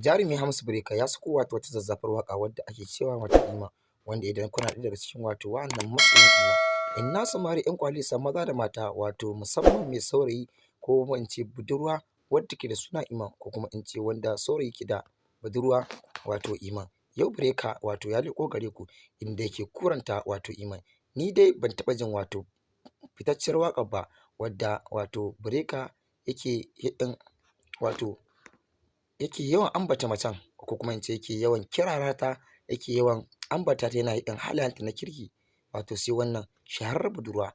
jarumi Hamisu Breaker ya sako wata zazzafar waƙa wadda ake cewa wata Ima, wanda idan kuna ɗaya daga cikin wa'annan masoyan Ima, na samari 'yan kwalisa maza da mata musamman mai saurayi ko kuma in ce budurwa wadda ke da suna Ima, ko kuma in ce wanda saurayi ke da budurwa Ima. Yau Breaker ya leƙo gare ku inda yake kuranta Ima. Ni dai ban taɓa jin fitacciyar waƙar ba wadda Breaker yake yawan ambata macen, ko kuma in ce yake yawan kirara ta, yake yawan ambata ta, yana haɗin halayenta na kirki sai wannan shahararren budurwa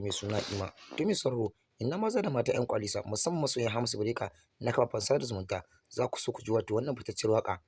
mai suna Ima. To mai sauraro, ina maza da mata 'yan kwalisa musamman masoyan Hamisu Breaker na kafafen sada zumunta, za ku so ku ji wannan fitacciyar waƙa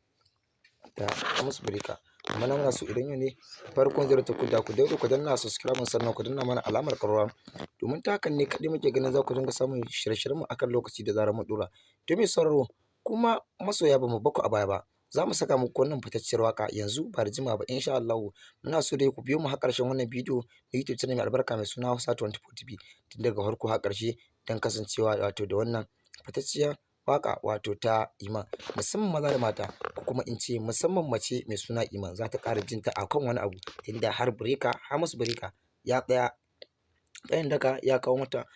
ta Hamisu Breaker. Amma na muna so idan yau ne farkon ziyartar ku da ku daure ku danna subscribe sannan ku danna mana alamar ƙararrawa, domin ta hakan ne kaɗai muke ganin za ku dinga samun shirye-shiryenmu akan lokaci da zarar mun ɗora. To mai sauraro, kuma masoya ba mu baku a baya ba, za mu saka muku wannan fitacciyar waƙa yanzu ba da jimawa ba insha Allahu. Muna so dai ku biyo mu har ƙarshen wannan bidiyo na YouTube channel mai albarka mai suna Hausa 24 TV tun daga farko har ƙarshe, don kasancewa da wannan fitacciyar waƙa ta Ima, musamman maza da mata, ko kuma in ce musamman mace mai suna Ima za ta ƙara jinta akan wani abu, tunda har Hamisu Breaker ya tsaya tsayin daka ya kawo mata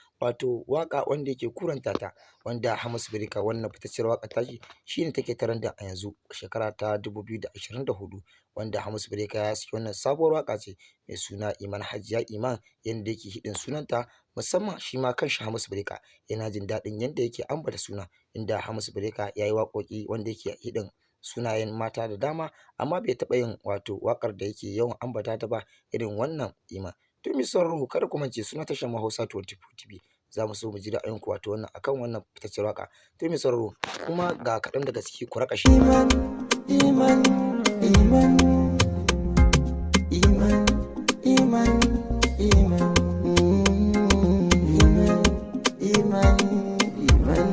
waƙa wanda yake kuranta ta, wanda Hamisu Breaker wannan fitacciyar waƙar tashi shine take trending a yanzu shekara ta 2024, wanda Hamisu Breaker ya saki wannan sabuwar waƙa ce mai suna Iman Hajiya Iman, yanda yake hidin sunanta, musamman shi ma kanshi Hamisu Breaker yana jin daɗin yanda yake ambata suna, inda Hamisu Breaker ya yi waƙoƙi wanda yake hidin sunayen mata da dama, amma bai taɓa yin waƙar da yake yawan ambata ta ba irin wannan Ima. To mai sauraro, kada ku mance suna tashar mu Hausa 24 TV, za mu so mu ji ra'ayinku akan wannan fitacciyar waƙa. To mai sauraro, kuma ga kaɗan daga ciki ku raƙa shi. Iman, Iman, Iman, Iman, Iman, Iman, Iman, Iman, Iman.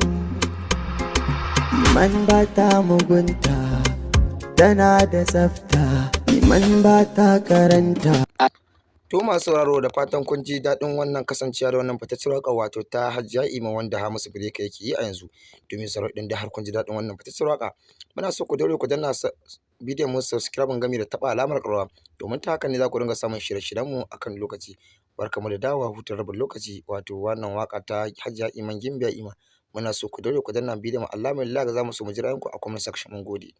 Iman ba ta mugunta, tana da tsafta. Iman ba ta karanta. To masu sauraro, da fatan kun ji daɗin wannan kasancewa da wannan fitacciyar waƙa ta Hajiya Ima wanda Hamisu Breaker yake yi a yanzu. Domin sauraro, idan da har kun ji daɗin wannan fitacciyar waƙa, muna so ku daure ku danna bidiyon mu subscribe gami da taɓa alamar ƙararrawa, domin ta haka ne za ku dinga samun shirye-shiryenmu akan lokaci. Barkamu da dawowa hutun rabin lokaci, wannan waƙa ta Hajiya Iman Gimbiya Ima. Muna so ku daure ku danna bidiyon mu alamar like, za mu so mu ji ra'ayinku a comment section. Mun gode.